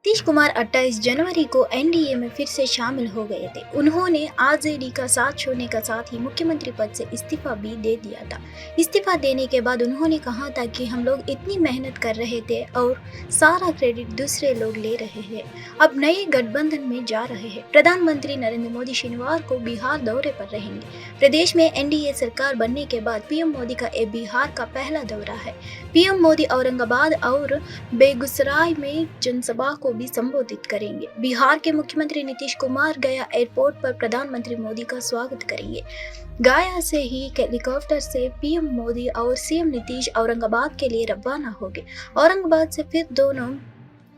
नीतीश कुमार 28 जनवरी को एनडीए में फिर से शामिल हो गए थे। उन्होंने आरजेडी का साथ छोड़ने के साथ ही मुख्यमंत्री पद से इस्तीफा भी दे दिया था। इस्तीफा देने के बाद उन्होंने कहा था कि हम लोग इतनी मेहनत कर रहे थे और सारा क्रेडिट दूसरे लोग ले रहे हैं। अब नए गठबंधन में जा रहे हैं। प्रधानमंत्री नरेंद्र मोदी शनिवार को बिहार दौरे पर रहेंगे। प्रदेश में एनडीए सरकार बनने के बाद पीएम मोदी का ये बिहार का पहला दौरा है। पीएम मोदी औरंगाबाद और बेगूसराय में जनसभा को भी संबोधित करेंगे। बिहार के मुख्यमंत्री नीतीश कुमार गया एयरपोर्ट पर प्रधानमंत्री मोदी का स्वागत करेंगे। गया से ही हेलीकॉप्टर से पीएम मोदी और सीएम नीतीश औरंगाबाद के लिए रवाना हो गए। औरंगाबाद से फिर दोनों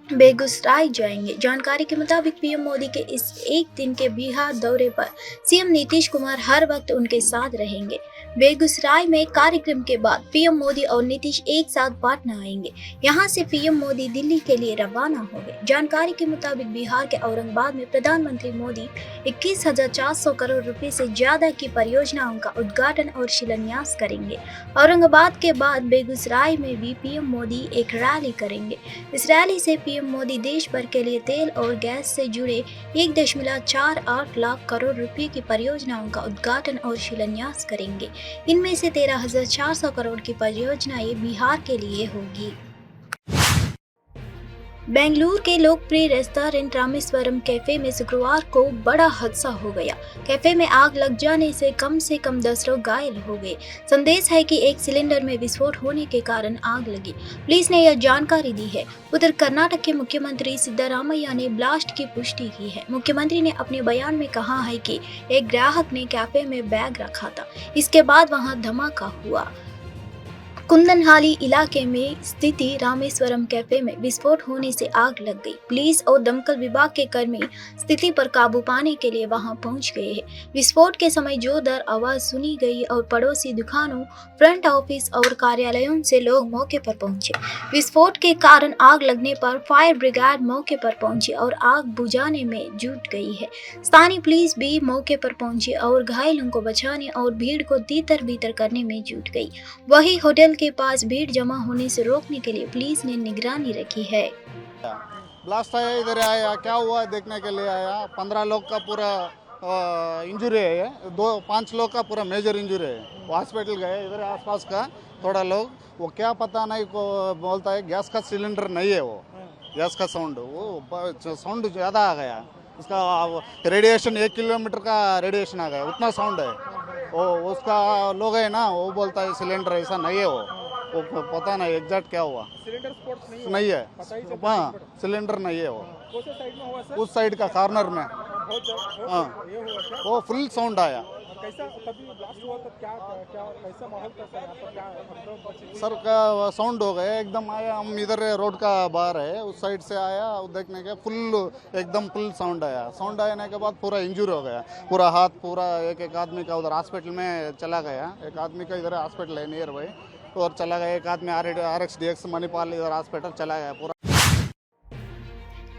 बेगूसराय जाएंगे। जानकारी के मुताबिक पीएम मोदी के इस एक दिन के बिहार दौरे पर सीएम नीतीश कुमार हर वक्त उनके साथ रहेंगे। बेगूसराय में कार्यक्रम के बाद पीएम मोदी और नीतीश एक साथ पाटना आएंगे। यहां से पीएम मोदी दिल्ली के लिए रवाना हो गए। जानकारी के मुताबिक बिहार के औरंगाबाद में प्रधानमंत्री मोदी 21,400 करोड़ रुपए से ज्यादा की परियोजनाओं का उद्घाटन और शिलान्यास करेंगे। औरंगाबाद के बाद बेगूसराय में भी पीएम मोदी एक रैली करेंगे। इस रैली से पीएम मोदी देश भर के लिए तेल और गैस से जुड़े 1.48 लाख करोड़ रुपए की परियोजनाओं का उद्घाटन और शिलान्यास करेंगे। इनमें से 13,400 करोड़ की परियोजनाएं बिहार के लिए होगी। बेंगलुरु के लोकप्रिय रेस्टोरेंट रामेश्वरम कैफे में शुक्रवार को बड़ा हादसा हो गया। कैफे में आग लग जाने से कम 10 लोग घायल हो गए। संदेश है कि एक सिलेंडर में विस्फोट होने के कारण आग लगी। पुलिस ने यह जानकारी दी है। उधर कर्नाटक के मुख्यमंत्री सिद्धरामैया ने ब्लास्ट की पुष्टि की है। मुख्यमंत्री ने अपने बयान में कहा है कि एक ग्राहक ने कैफे में बैग रखा था। इसके बाद वहां धमाका हुआ। कुंदनहाली इलाके में स्थित रामेश्वरम कैफे में विस्फोट होने से आग लग गई। पुलिस और दमकल विभाग के कर्मी स्थिति पर काबू पाने के लिए वहां पहुंच गए हैं। विस्फोट के समय जोरदार आवाज सुनी गई और पड़ोसी दुकानों, फ्रंट ऑफिस और कार्यालयों से लोग मौके पर पहुंचे। विस्फोट के कारण आग लगने पर फायर ब्रिगेड मौके पर पहुंची और आग बुझाने में जुट गई है। स्थानीय पुलिस भी मौके पर पहुंची और घायलों को बचाने और भीड़ को तीतर बीतर करने में जुट गई। वही होटल के पास भीड़ जमा होने से रोकने के लिए पुलिस ने निगरानी रखी है। ब्लास्ट आया, इधर आया, क्या हुआ देखने के लिए आया। 15 लोग का पूरा इंजरी है, 5 लोग का पूरा मेजर इंजरी है। वो हॉस्पिटल गए। इधर आसपास का थोड़ा लोग, वो क्या पता नहीं को बोलता है गैस का सिलेंडर नहीं है। वो गैस का साउंड, वो साउंड ज़्यादा आ गया। उसका रेडिएशन 1 किलोमीटर का रेडिएशन आ गया, उतना साउंड है। वो उसका लोग है ना, वो बोलता है सिलेंडर ऐसा नहीं है। वो पता नहीं एग्जैक्ट क्या हुआ। सिलेंडर स्पॉट नहीं है। हाँ, सिलेंडर नहीं है। वो कौन से साइड में हुआ सर? उस साइड का कॉर्नर में। हाँ, ये हुआ क्या? वो फुल साउंड आया। और कैसा तभी ब्लास्ट हुआ तो क्या क्या कैसा माहौल था सर? यहाँ पर क्या हम लोग सर का साउंड हो गया एकदम आया। हम इधर रोड का बाहर है, उस साइड से आया, देखने के फुल एकदम फुल साउंड आया। साउंड आने के बाद पूरा इंजूर हो गया, पूरा हाथ पूरा। एक आदमी का उधर हॉस्पिटल में चला गया। एक आदमी का इधर हॉस्पिटल है नियर बाई, और चला गया। एक आदमी RXDX मणिपाल इधर हॉस्पिटल चला गया पूरा।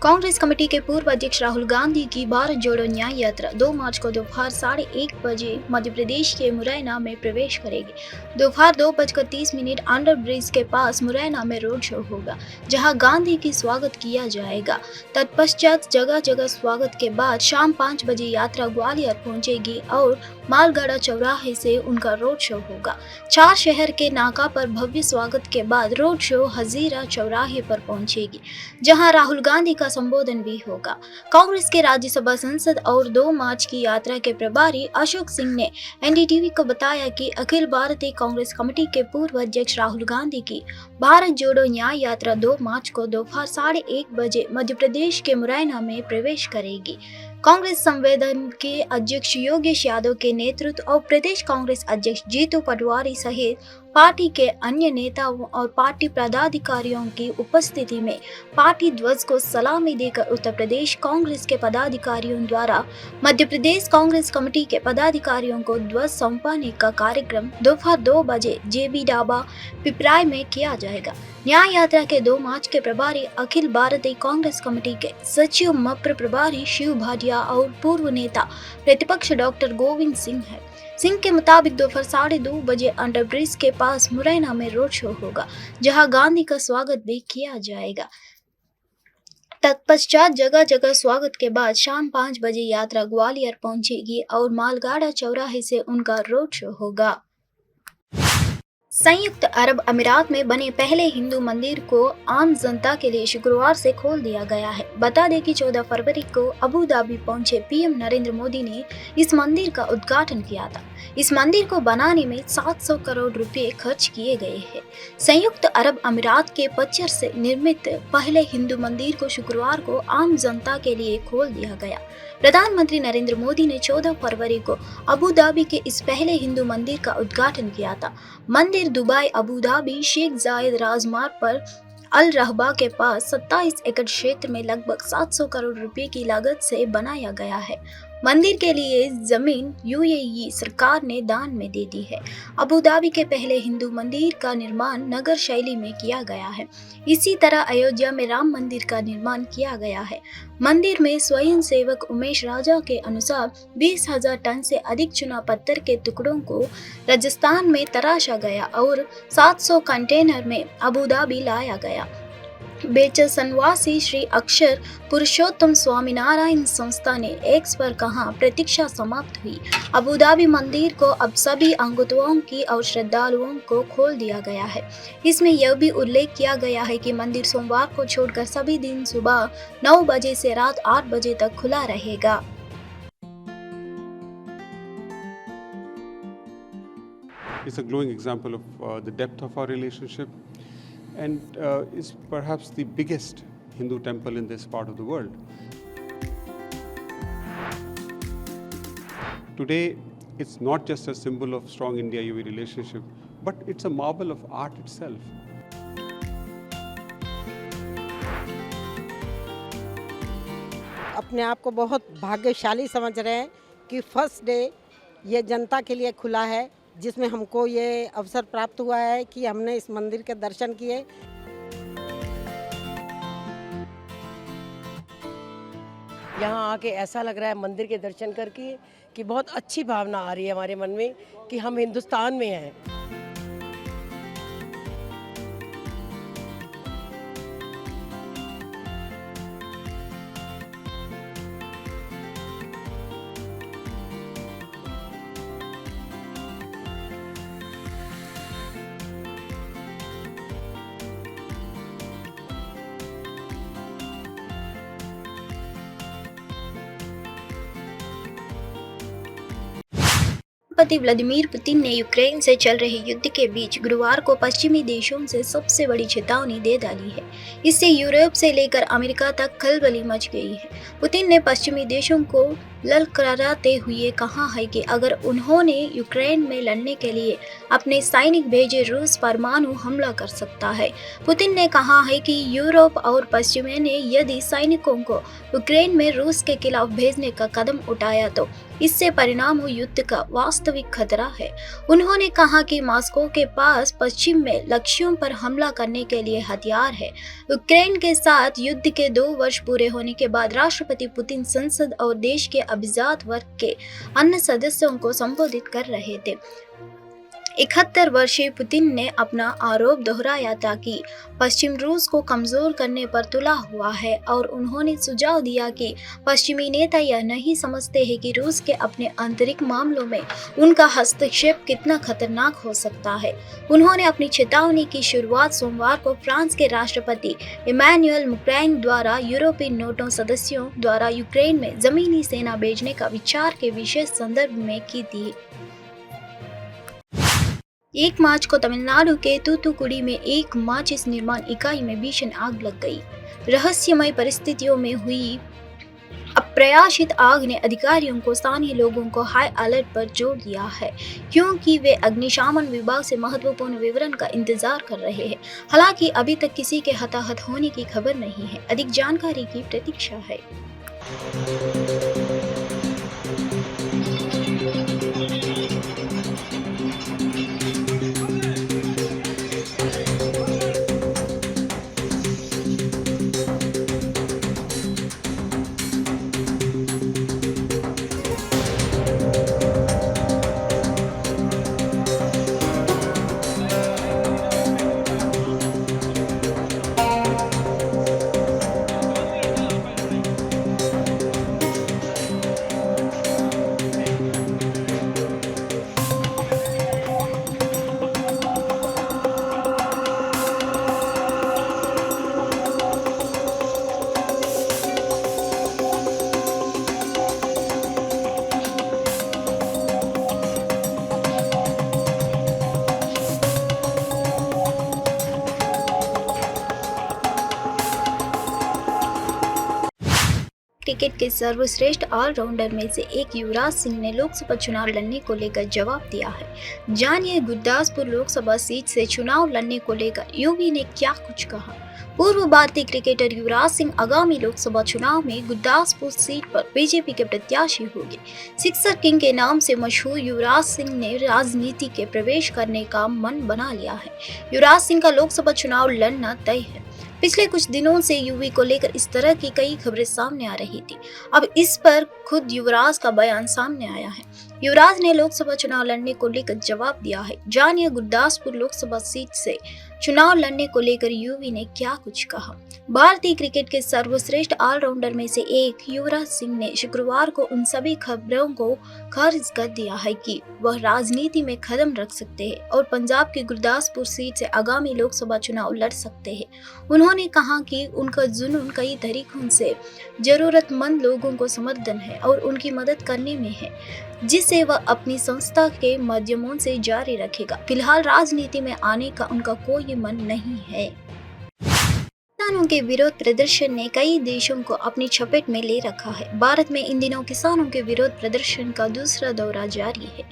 कांग्रेस कमेटी के पूर्व अध्यक्ष राहुल गांधी की भारत जोड़ो न्याय यात्रा 2 मार्च को दोपहर 1:30 बजे मध्य प्रदेश के मुरैना में प्रवेश करेगी। दोपहर 2:30 अंडर ब्रिज के पास मुरैना में रोड शो होगा, जहां गांधी की स्वागत किया जाएगा। तत्पश्चात जगह जगह स्वागत के बाद शाम 5 बजे यात्रा ग्वालियर पहुंचेगी और मालगाड़ा चौराहे से उनका रोड शो होगा। 4 शहर के नाका पर भव्य स्वागत के बाद रोड शो हजीरा चौराहे पर पहुंचेगी, जहां राहुल गांधी का संबोधन भी होगा। कांग्रेस के राज्यसभा सांसद और 2 मार्च की यात्रा के प्रभारी अशोक सिंह ने एनडीटीवी को बताया कि अखिल भारतीय कांग्रेस कमेटी के पूर्व अध्यक्ष राहुल गांधी की भारत जोड़ो न्याय यात्रा 2 मार्च को दोपहर 1:30 बजे मध्य प्रदेश के मुरैना में प्रवेश करेगी। कांग्रेस संवेदन के अध्यक्ष योगेश यादव के नेतृत्व और प्रदेश कांग्रेस अध्यक्ष जीतू पटवारी सहित पार्टी के अन्य नेताओं और पार्टी पदाधिकारियों की उपस्थिति में पार्टी ध्वज को सलामी देकर उत्तर प्रदेश कांग्रेस के पदाधिकारियों द्वारा मध्य प्रदेश कांग्रेस कमेटी के पदाधिकारियों को ध्वज सौंपने का कार्यक्रम दोपहर 2 बजे JB ढाबा पिपराय में किया जाएगा। न्याय यात्रा के 2 मार्च के प्रभारी अखिल भारतीय कांग्रेस कमेटी के सचिव मप्र प्रभारी शिव भाटिया और पूर्व नेता प्रतिपक्ष डॉक्टर गोविंद सिंह है। सिंह के मुताबिक दोपहर 2:30 बजे अंडर ब्रिज के पास मुरैना में रोड शो होगा, जहां गांधी का स्वागत भी किया जाएगा। तत्पश्चात जगह जगह स्वागत के बाद शाम 5 बजे यात्रा ग्वालियर पहुंचेगी और मालगाड़ा चौराहे से उनका रोड शो होगा। संयुक्त अरब अमीरात में बने पहले हिंदू मंदिर को आम जनता के लिए शुक्रवार से खोल दिया गया है। बता दें कि 14 फरवरी को अबू धाबी पहुंचे पीएम नरेंद्र मोदी ने इस मंदिर का उद्घाटन किया था। इस मंदिर को बनाने में 700 करोड़ रुपए खर्च किए गए हैं। संयुक्त अरब अमीरात के पचर से निर्मित पहले हिंदू मंदिर को शुक्रवार को आम जनता के लिए खोल दिया गया। प्रधानमंत्री नरेंद्र मोदी ने 14 फरवरी को अबू धाबी के इस पहले हिंदू मंदिर का उद्घाटन किया था। मंदिर दुबई अबू धाबी शेख जायद राजमार्ग पर अल रहबा के पास 27 एकड़ क्षेत्र में लगभग 700 करोड़ रुपए की लागत से बनाया गया है। मंदिर के लिए जमीन यूएई सरकार ने दान में दे दी है। अबू धाबी के पहले हिंदू मंदिर का निर्माण नगर शैली में किया गया है। इसी तरह अयोध्या में राम मंदिर का निर्माण किया गया है। मंदिर में स्वयं सेवक उमेश राजा के अनुसार 20,000 टन से अधिक चुना पत्थर के टुकड़ों को राजस्थान में तराशा गया और 700 कंटेनर में अबू धाबी लाया गया। बेचर संवासी श्री अक्षर पुरुषोत्तम स्वामीनारायण संस्था ने एक्स पर कहा, प्रतीक्षा समाप्त हुई। अबू धाबी मंदिर को अब सभी अंगतुओं की और श्रद्धालुओं को खोल दिया गया है। इसमें यह भी उल्लेख किया गया है कि मंदिर सोमवार को छोड़कर सभी दिन सुबह 9 बजे से रात 8 बजे तक खुला रहेगा। It's a glowing example of the depth of our relationship, and is perhaps the biggest Hindu temple in this part of the world. Today, it's not just a symbol of strong India-UAE relationship, but it's a marvel of art itself. अपने आप को बहुत भाग्यशाली समझ रहे हैं कि first day ये जनता के लिए खुला है, जिसमें हमको ये अवसर प्राप्त हुआ है कि हमने इस मंदिर के दर्शन किए। यहाँ आके ऐसा लग रहा है मंदिर के दर्शन करके कि बहुत अच्छी भावना आ रही है हमारे मन में कि हम हिंदुस्तान में हैं। राष्ट्रपति व्लादिमीर पुतिन ने यूक्रेन से चल रहे युद्ध के बीच गुरुवार को पश्चिमी देशों से सबसे बड़ी चेतावनी दे डाली है। इससे यूरोप से लेकर अमेरिका तक खलबली मच गई है। पुतिन ने पश्चिमी देशों को ललकाराते हुए कहा है कि अगर उन्होंने यूक्रेन में लड़ने के लिए अपने सैनिक भेजे, रूस परमाणु हमला कर सकता है। पुतिन ने कहा है कि यूरोप और पश्चिम ने यदि सैनिकों को यूक्रेन में रूस के खिलाफ भेजने का कदम उठाया तो इससे परिणाम युद्ध का वास्तविक खतरा है। उन्होंने कहा कि मॉस्को के पास पश्चिम में लक्ष्यों पर हमला करने के लिए हथियार है। यूक्रेन के साथ युद्ध के 2 वर्ष पूरे होने के बाद राष्ट्रपति पुतिन संसद और देश के अभिजात वर्ग के अन्य सदस्यों को संबोधित कर रहे थे। 71 वर्षीय पुतिन ने अपना आरोप दोहराया था कि पश्चिम रूस को कमजोर करने पर तुला हुआ है और उन्होंने सुझाव दिया कि पश्चिमी नेता यह नहीं समझते हैं कि रूस के अपने आंतरिक मामलों में उनका हस्तक्षेप कितना खतरनाक हो सकता है। उन्होंने अपनी चेतावनी की शुरुआत सोमवार को फ्रांस के राष्ट्रपति इमैनुअल मैक्रों द्वारा यूरोपीय नेटो सदस्यों द्वारा यूक्रेन में जमीनी सेना भेजने का विचार के विशेष संदर्भ में की थी। 1 मार्च को तमिलनाडु के तूतुकुड़ी में एक माचिस निर्माण इकाई में भीषण आग लग गई। रहस्यमय परिस्थितियों में हुई अप्रत्याशित आग ने अधिकारियों को स्थानीय लोगों को हाई अलर्ट पर जोड़ दिया है, क्योंकि वे अग्निशमन विभाग से महत्वपूर्ण विवरण का इंतजार कर रहे हैं। हालांकि अभी तक किसी के हताहत होने की खबर नहीं है। अधिक जानकारी की प्रतीक्षा है। क्रिकेट के सर्वश्रेष्ठ ऑलराउंडर में से एक युवराज सिंह ने लोकसभा चुनाव लड़ने को लेकर जवाब दिया है। जानिए गुरदासपुर लोकसभा सीट से चुनाव लड़ने को लेकर युवी ने क्या कुछ कहा। पूर्व भारतीय क्रिकेटर युवराज सिंह आगामी लोकसभा चुनाव में गुरदासपुर सीट पर बीजेपी के प्रत्याशी होंगे। सिक्सर किंग के नाम से मशहूर युवराज सिंह ने राजनीति के प्रवेश करने का मन बना लिया है। युवराज सिंह का लोकसभा चुनाव लड़ना तय है। पिछले कुछ दिनों से युवी को लेकर इस तरह की कई खबरें सामने आ रही थी। अब इस पर खुद युवराज का बयान सामने आया है। युवराज ने लोकसभा चुनाव लड़ने को लेकर जवाब दिया है। जानिए गुरदासपुर लोकसभा सीट से चुनाव लड़ने को लेकर युवी ने क्या कुछ कहा। भारतीय क्रिकेट के सर्वश्रेष्ठ ऑलराउंडर में से एक युवराज सिंह ने शुक्रवार को उन सभी खबरों को खारिज कर दिया है कि वह राजनीति में कदम रख सकते हैं और पंजाब की गुरदासपुर सीट से आगामी लोकसभा चुनाव लड़ सकते हैं। उन्होंने कहा कि उनका जुनून कई तरीकों से जरूरतमंद लोगों को समर्थन है और उनकी मदद करने में है, जिसे वह अपनी संस्था के माध्यमों से जारी रखेगा। फिलहाल राजनीति में आने का उनका कोई मन नहीं है। किसानों के विरोध प्रदर्शन ने कई देशों को अपनी चपेट में ले रखा है। भारत में इन दिनों किसानों के विरोध प्रदर्शन का दूसरा दौरा जारी है,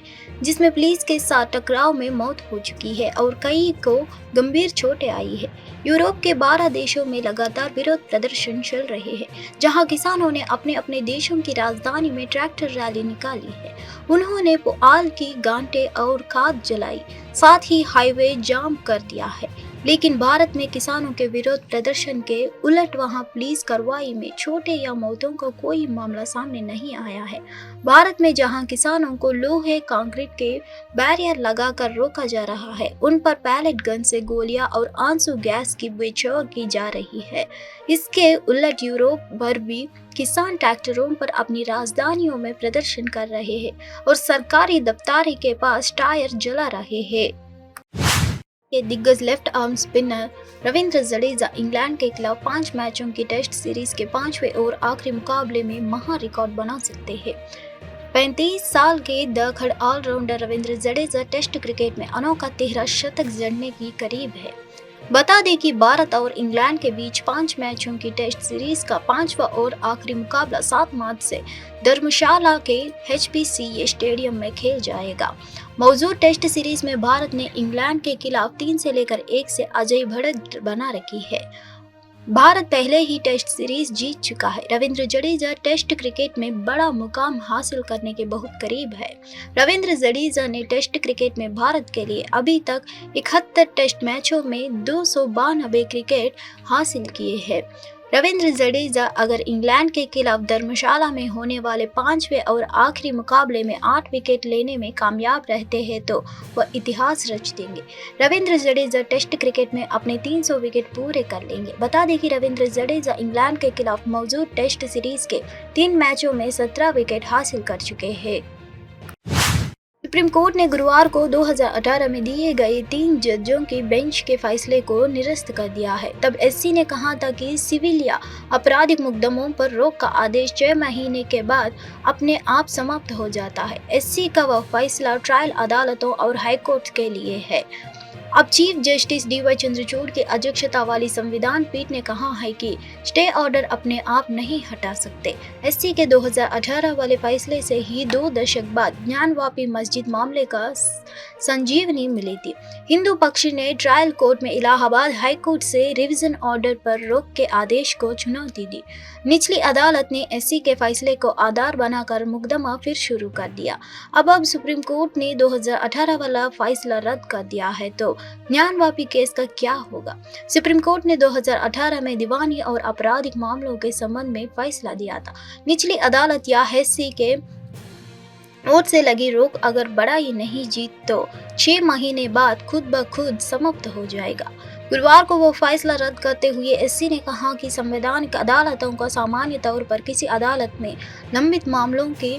जिसमें पुलिस के साथ टकराव में मौत हो चुकी है और कई को गंभीर चोटें आई है। यूरोप के 12 देशों में लगातार विरोध प्रदर्शन चल रहे हैं, जहां किसानों ने अपने अपने देशों की राजधानी में ट्रैक्टर रैली निकाली है। उन्होंने पुआल की गांठें और खाद जलाई, साथ ही हाईवे जाम कर दिया है। लेकिन भारत में किसानों के विरोध प्रदर्शन के उलट वहां पुलिस कार्रवाई में चोटें या मौतों का कोई मामला सामने नहीं आया है। भारत में जहां किसानों को लोहे कंक्रीट के बैरियर लगाकर रोका जा रहा है, उन पर पैलेट गन से गोलियां और आंसू गैस की बौछार की जा रही है। इसके उलट यूरोप भर भी किसान ट्रैक्टरों पर अपनी राजधानियों में प्रदर्शन कर रहे हैं और सरकारी दफ्तारी के पास टायर जला रहे हैं। के दिग्गज left arm spinner Ravindra Jadeja England के खिलाफ 5 मैचों की टेस्ट सीरीज के 5वें और आखिरी मुकाबले में महा रिकॉर्ड बना सकते हैं। 35 साल के दखड़ allrounder Ravindra Jadeja test cricket में अनोखा 13 शतक जड़ने की करीब है। बता दें कि भारत और इंग्लैंड के बीच 5 मैचों की टेस्ट सीरीज का 5वां और आखिरी मुकाबला 7 मार्च से धर्मशाला के HPCA स्टेडियम में खेल जाएगा। मौजूद टेस्ट सीरीज में भारत ने इंग्लैंड के खिलाफ 3 से लेकर 1 से अजय बढ़त बना रखी है। भारत पहले ही टेस्ट सीरीज जीत चुका है। रविंद्र जडेजा टेस्ट क्रिकेट में बड़ा मुकाम हासिल करने के बहुत करीब है। रविंद्र जडेजा ने टेस्ट क्रिकेट में भारत के लिए अभी तक 71 टेस्ट मैचों में 292 विकेट हासिल किए हैं। रविंद्र जडेजा अगर इंग्लैंड के खिलाफ धर्मशाला में होने वाले 5वें और आखिरी मुकाबले में 8 विकेट लेने में कामयाब रहते हैं तो वह इतिहास रच देंगे। रविंद्र जडेजा टेस्ट क्रिकेट में अपने 300 विकेट पूरे कर लेंगे। बता दें कि रविंद्र जडेजा इंग्लैंड के खिलाफ मौजूद टेस्ट सीरीज के 3 मैचों में 17 विकेट हासिल कर चुके हैं। सुप्रीम कोर्ट ने गुरुवार को 2018 में दिए गए 3 जजों की बेंच के फैसले को निरस्त कर दिया है। तब SC ने कहा था कि सिविल या आपराधिक मुकदमों पर रोक का आदेश 6 महीने के बाद अपने आप समाप्त हो जाता है। SC का वह फैसला ट्रायल अदालतों और हाईकोर्ट के लिए है। अब चीफ जस्टिस DY चंद्रचूड़ की अध्यक्षता वाली संविधान पीठ ने कहा है कि स्टे ऑर्डर अपने आप नहीं हटा सकते। SC के 2018 वाले फैसले से ही 2 दशक बाद ज्ञानवापी मस्जिद मामले का संजीवनी मिली थी। हिंदू पक्ष ने ट्रायल कोर्ट में इलाहाबाद हाई कोर्ट से रिवीजन ऑर्डर पर रोक के आदेश को चुनौती दी। निचली अदालत ने SC के फैसले को आधार बनाकर मुकदमा फिर शुरू कर दिया। अब सुप्रीम कोर्ट ने 2018 वाला फैसला रद्द कर दिया है तो ज्ञानवापी केस का क्या होगा। सुप्रीम कोर्ट ने 2018 में दीवानी और आपराधिक मामलों के संबंध में फैसला दिया था। निचली अदालत या SC के ओर से लगी रोक अगर बढ़ाई नहीं जीत तो 6 महीने बाद खुद ब खुद समाप्त हो जाएगा। गुरुवार को वो फैसला रद्द करते हुए SC ने कहा कि संवैधानिक अदालतों को सामान्य तौर पर किसी अदालत में लंबित मामलों के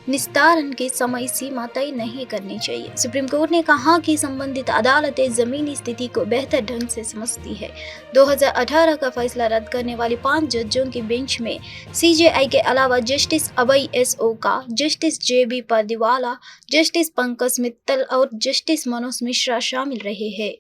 निस्तारण की समय सीमा तय नहीं करनी चाहिए। सुप्रीम कोर्ट ने कहा कि संबंधित अदालतें जमीनी स्थिति को बेहतर ढंग से समझती है। 2018 का फैसला रद्द करने वाली 5 जजों की बेंच में CJI के अलावा जस्टिस अभय S ओका, justice JB Pardiwala, justice Pankaj Mittal और जस्टिस मनोज मिश्रा शामिल रहे हैं।